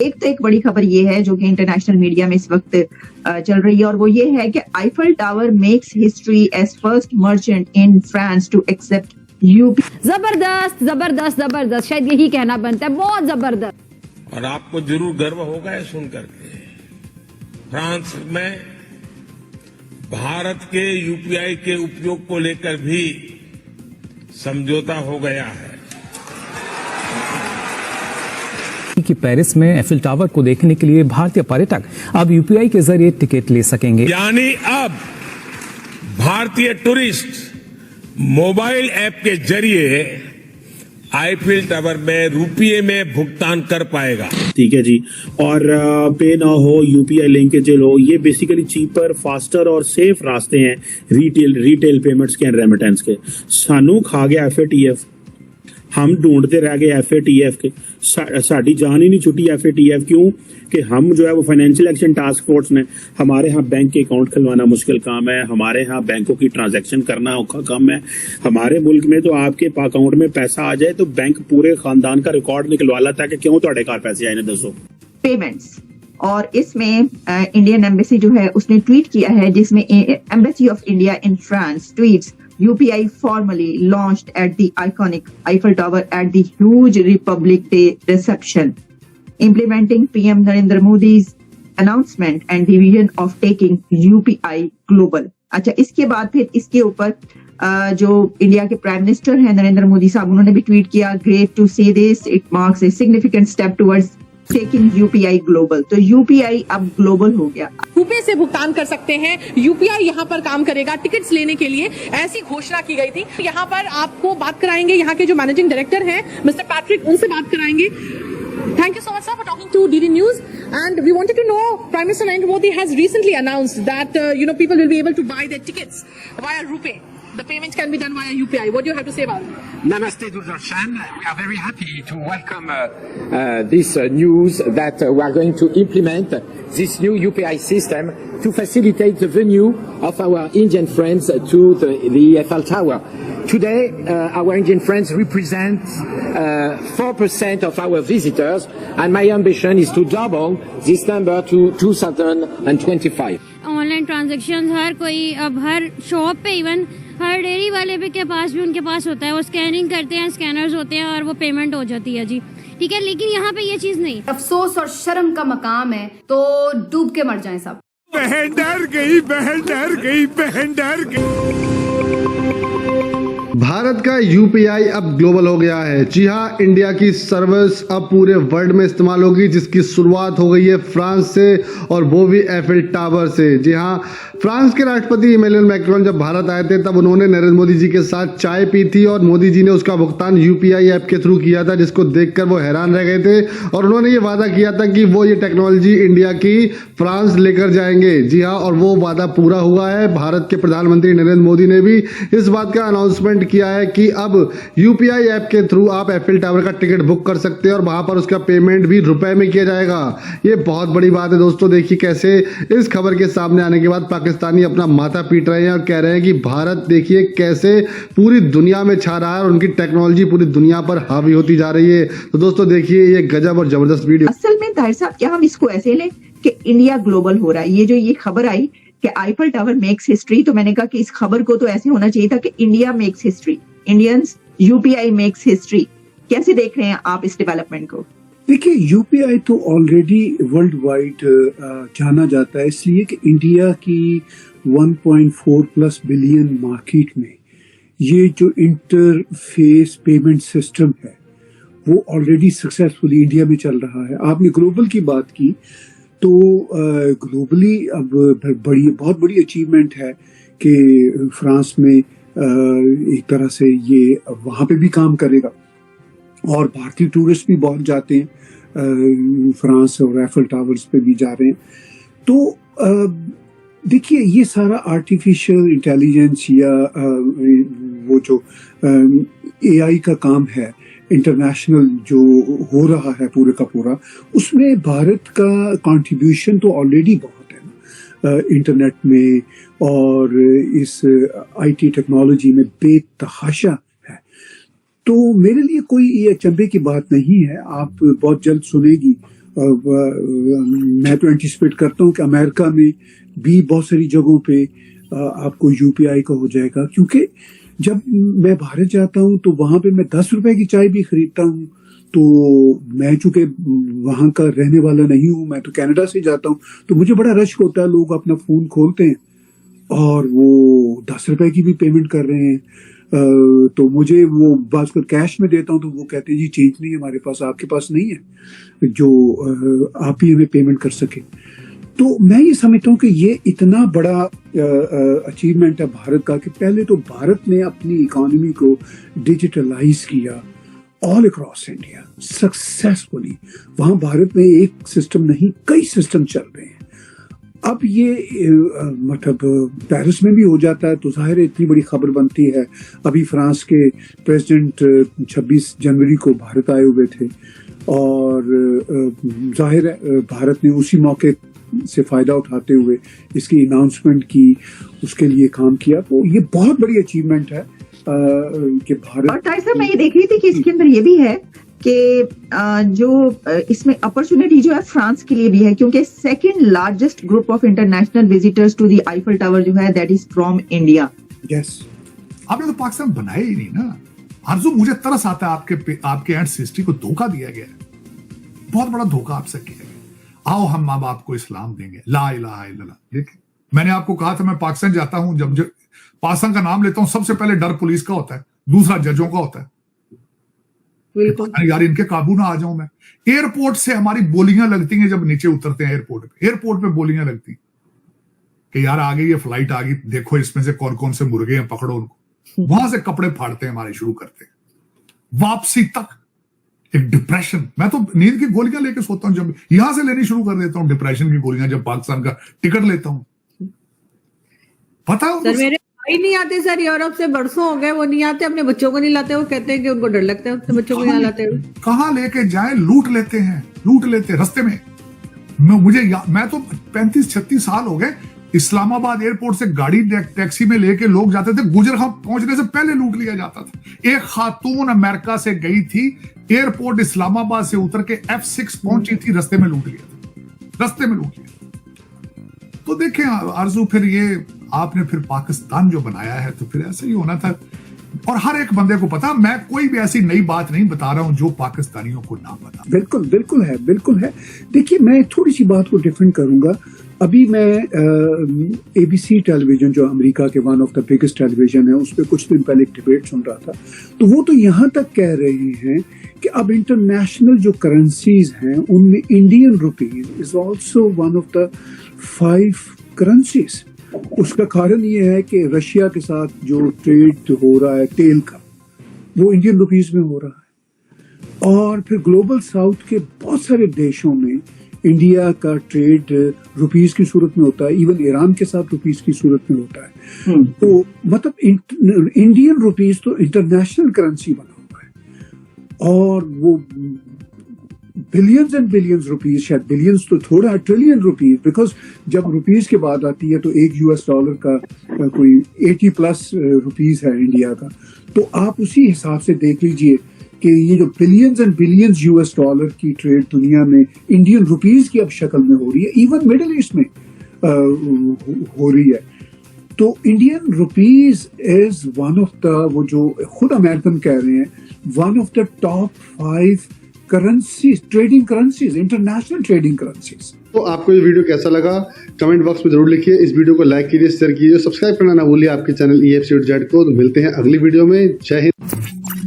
एक बड़ी खबर ये है जो कि इंटरनेशनल मीडिया में इस वक्त चल रही है, और वो ये है कि Eiffel tower makes history as first merchant in France to accept UPI. जबरदस्त जबरदस्त जबरदस्त, शायद यही कहना बनता है, बहुत जबरदस्त। और आपको जरूर गर्व होगा है सुन करके, फ्रांस में भारत के यूपीआई के उपयोग को लेकर भी समझौता हो गया है कि पेरिस में एफिल टावर को देखने के लिए भारतीय पर्यटक अब यूपीआई के जरिए टिकट ले सकेंगे। यानी अब भारतीय टूरिस्ट मोबाइल ऐप के जरिए आईफिल टावर में रुपये में भुगतान कर पाएगा। ठीक है जी। और पे ना हो, यूपीआई लिंकेज हो, ये बेसिकली चीपर, फास्टर और सेफ रास्ते हैं रिटेल पेमेंट्स के एंड रेमिटेंस के। सानू खा गया FATF, हम ढूंढते रह गए FATF के, साड़ी जान ही नहीं छुट्टी FATF। क्यों कि हम जो है वो फाइनेंशियल एक्शन टास्क फोर्स ने, हमारे यहाँ बैंक के अकाउंट खुलवाना मुश्किल काम है, हमारे यहाँ बैंकों की ट्रांजैक्शन करना औखा काम है। हमारे मुल्क में तो आपके अकाउंट में पैसा आ जाए तो बैंक पूरे खानदान का रिकॉर्ड निकलवा लाता है कि क्यों ਤੁਹਾਡੇ ਘਰ पैसे आए ने, दसो। पेमेंट्स, और इसमें इंडियन एम्बेसी जो है उसने ट्वीट किया है, जिसमें embassy of India in France tweets UPI formally launched at the iconic Eiffel Tower at the huge Republic Day reception, implementing PM Narendra Modi's announcement and the vision of taking UPI global। अच्छा, इसके बाद फिर इसके ऊपर जो India के prime minister हैं नरेंद्र मोदी साहब, उन्होंने भी ट्वीट किया, great to see this, it marks a significant step towards taking UPI global. तो UPI अब ग्लोबल हो गया। रुपए से भुगतान कर सकते हैं, UPI यहाँ पर काम करेगा टिकट्स लेने के लिए, ऐसी घोषणा की गई थी। यहाँ पर आपको बात कराएंगे यहाँ के जो मैनेजिंग डायरेक्टर हैं मिस्टर पैट्रिक, उनसे बात कराएंगे। Thank you so much, sir, for talking to DD News. And we wanted to know, Prime Minister Narendra Modi has recently announced that people will be able to buy their tickets via RuPay. The payments can be done via UPI. What do you have to say about it? Namaste, Durdarshan. We are very happy to welcome this news that we are going to implement this new UPI system to facilitate the venue of our Indian friends to the Eiffel Tower. Today, our Indian friends represent 4% of our visitors, and my ambition is to double this number to 2025. Online transaction हर कोई, अब हर shop पे, even हर dairy वाले भी के पास भी उनके पास होता है, वो स्कैनिंग करते हैं, स्कैनर्स होते हैं और वो पेमेंट हो जाती है जी। ठीक है, लेकिन यहाँ पे ये चीज नहीं। अफसोस और शर्म का मकाम है, तो डूब के मर जाएं सब। बहन डर गई, बहन डर गई, बहन डर गई। भारत का UPI अब ग्लोबल हो गया है। जी हाँ, इंडिया की सर्विस अब पूरे वर्ल्ड में इस्तेमाल होगी, जिसकी शुरुआत हो गई है फ्रांस से, और वो भी एफिल टावर से। जी हाँ, फ्रांस के राष्ट्रपति इमैनुअल मैक्रोन जब भारत आए थे तब उन्होंने नरेंद्र मोदी जी के साथ चाय पी थी, और मोदी जी ने उसका भुगतान UPI ऐप के थ्रू किया था, जिसको देखकर वो हैरान रह गए थे, और उन्होंने ये वादा किया था कि वो ये टेक्नोलॉजी इंडिया की फ्रांस लेकर जाएंगे। जी हाँ, और वो वादा पूरा हुआ है। भारत के प्रधानमंत्री नरेंद्र मोदी ने भी इस बात का अनाउंसमेंट किया है कि अब UPI ऐप के थ्रू आप एफिल टावर का टिकट बुक कर सकते हैं, और वहां पर उसका पेमेंट भी रुपए में किया जाएगा। ये बहुत बड़ी बात है दोस्तों। देखिए कैसे इस खबर के सामने आने के बाद पाकिस्तानी अपना माथा पीट रहे हैं और कह रहे हैं कि भारत देखिए कैसे पूरी दुनिया में छा रहा है और उनकी टेक्नोलॉजी पूरी दुनिया पर हावी होती जा रही है। तो दोस्तों देखिए ये गजब और जबरदस्त वीडियो। असल में ताहिर साहब, क्या हम इसको ऐसे लें कि इंडिया ग्लोबल हो रहा है? ये जो ये खबर आई कि आईफल टावर मेक्स हिस्ट्री, तो मैंने कहा कि इस खबर को तो ऐसे होना चाहिए था कि India makes history, Indians UPI makes history. कैसे देख रहे हैं आप इस डेवलपमेंट को? देखिए, UPI तो ऑलरेडी वर्ल्ड वाइड जाना जाता है, इसलिए कि इंडिया की 1.4+ बिलियन मार्केट में ये जो इंटरफेस पेमेंट सिस्टम है वो ऑलरेडी सक्सेसफुली इंडिया में चल रहा है। आपने ग्लोबल की बात की, तो ग्लोबली अब बहुत बड़ी अचीवमेंट है कि फ्रांस में एक तरह से ये वहाँ पे भी काम करेगा, और भारतीय टूरिस्ट भी बहुत जाते हैं फ्रांस, और एफिल टावर्स पे भी जा रहे हैं। तो देखिए, ये सारा आर्टिफिशियल इंटेलिजेंस या वो जो AI का काम है, इंटरनेशनल जो हो रहा है पूरे का पूरा, उसमें भारत का कंट्रीब्यूशन तो ऑलरेडी बहुत है ना, इंटरनेट में और इस IT टेक्नोलॉजी में बेतहाशा है। तो मेरे लिए कोई ये अचंभे की बात नहीं है। आप बहुत जल्द सुनेगी मैं तो एंटिसिपेट करता हूँ कि अमेरिका में भी बहुत सारी जगहों पे आपको यूपीआई का हो जाएगा, क्योंकि जब मैं भारत जाता हूँ तो वहां पे मैं 10 रुपए की चाय भी खरीदता हूँ, तो मैं चूंकि वहां का रहने वाला नहीं हूँ, मैं तो कनाडा से जाता हूँ, तो मुझे बड़ा रश होता है, लोग अपना फोन खोलते हैं और वो 10 रुपए की भी पेमेंट कर रहे हैं। तो मुझे वो बात को कैश में देता हूँ तो वो कहते हैं जी चेंज नहीं है हमारे पास, आपके पास नहीं है जो आप ही हमें पेमेंट कर सके। तो मैं ये समझता हूँ कि ये इतना बड़ा अचीवमेंट है भारत का कि पहले तो भारत ने अपनी इकोनॉमी को डिजिटलाइज किया ऑल अक्रॉस इंडिया सक्सेसफुली। वहां भारत में एक सिस्टम नहीं, कई सिस्टम चल रहे हैं। अब ये मतलब पेरिस में भी हो जाता है तो जाहिर है इतनी बड़ी खबर बनती है। अभी फ्रांस के प्रेसिडेंट 26 जनवरी को भारत आए हुए थे और जाहिर है भारत ने उसी मौके से फायदा उठाते हुए इसकी अनाउंसमेंट की, उसके लिए काम किया। तो ये बहुत बड़ी अचीवमेंट है कि भारत। और ताहिर साहब मैं ये देख रही थी कि इसके अंदर ये भी है कि जो इसमें अपॉर्चुनिटी जो है फ्रांस के लिए भी है, क्योंकि second largest group of international visitors to the Eiffel tower जो है that is from India. Yes, आपने तो पाकिस्तान बनाया ही नहीं ना। आरजू, मुझे तरस आता है आपके एंसेस्ट्री को धोखा दिया गया है, बहुत बड़ा धोखा आपसे किया गया। आओ हम माँ बाप को इस्लाम देंगे, ला इलाहा इल्लल्लाह। देखिए मैंने आपको कहा था मैं पाकिस्तान जाता हूं, जब पाकिस्तान का नाम लेता हूं सबसे पहले डर पुलिस का होता है, दूसरा जजों का होता है। यार इनके काबू ना आ जाऊं मैं। एयरपोर्ट से हमारी बोलियां लगती हैं जब नीचे उतरते हैं एयरपोर्ट पे बोलियां लगती कि यार आ गई ये फ्लाइट आ गई, देखो इसमें से कौन कौन से मुर्गे हैं, पकड़ो उनको। वहां से कपड़े फाड़ते हैं हमारे शुरू करते हैं। वापसी तक एक डिप्रेशन, मैं तो नींद की गोलियां लेके सोता हूं, जब यहां से लेनी शुरू कर देता हूं डिप्रेशन की गोलियां जब पाकिस्तान का टिकट लेता हूं। पता है मेरे भाई नहीं आते सर, यूरोप से बरसों हो गए वो नहीं आते, अपने बच्चों को नहीं लाते, वो कहते हैं कि उनको डर लगता है, अपने बच्चों को नहीं लाते। कहां लेके जाए, लूट लेते रास्ते में। मैं तो 35-36 साल हो गए, इस्लामाबाद एयरपोर्ट से गाड़ी टैक्सी में लेके लोग जाते थे, गुजरगांव पहुंचने से पहले लूट लिया जाता था। एक खातून अमेरिका से गई थी, एयरपोर्ट इस्लामाबाद से उतर के F6 पहुंची थी, रास्ते में लूट लिया। तो देखें आरजू, फिर ये आपने फिर पाकिस्तान जो बनाया है तो फिर ऐसा ही होना था। और हर एक बंदे को पता, मैं कोई भी ऐसी नई बात नहीं बता रहा हूं जो पाकिस्तानियों को ना पता। बिल्कुल है। देखिए मैं थोड़ी सी बात को डिफरेंट करूंगा। अभी मैं ABC टेलीविजन जो अमेरिका के one of the biggest television है, उस पर कुछ दिन पहले एक डिबेट सुन रहा था, तो वो तो यहाँ तक कह रहे हैं कि अब इंटरनेशनल जो करेंसीज हैं उनमें Indian rupees is also one of the 5 currencies. उसका कारण ये है कि रशिया के साथ जो ट्रेड हो रहा है तेल का, वो इंडियन रुपीज में हो रहा है। और फिर ग्लोबल साउथ के बहुत सारे देशों में इंडिया का ट्रेड रुपीज की सूरत में होता है, इवन ईरान के साथ रुपीज की सूरत में होता है। तो मतलब इंडियन रुपीज तो इंटरनेशनल करेंसी बना हुआ है, और वो बिलियंस एंड बिलियंस रुपीज, शायद बिलियंस तो थोड़ा, ट्रिलियन रुपीज, बिकॉज जब रुपीज के बाद आती है तो एक $1 का कोई 80+ रुपीज है इंडिया का। तो आप उसी हिसाब से देख लीजिए कि ये जो बिलियंस एंड बिलियंस $, की ट्रेड दुनिया में इंडियन रुपीज की अब शक्ल में हो रही है, इवन मिडिल ईस्ट में हो रही है। तो Indian rupees is one of the, वो जो खुद अमेरिकन कह रहे हैं, one of the top 5 currencies, trading currencies, international trading currencies. तो आपको ये वीडियो कैसा लगा कमेंट बॉक्स में जरूर लिखिए। इस वीडियो को लाइक कीजिए, शेयर कीजिए, सब्सक्राइब करना ना भूलिए आपके चैनल EFCZ को। तो मिलते हैं अगली वीडियो में। जय हिंद।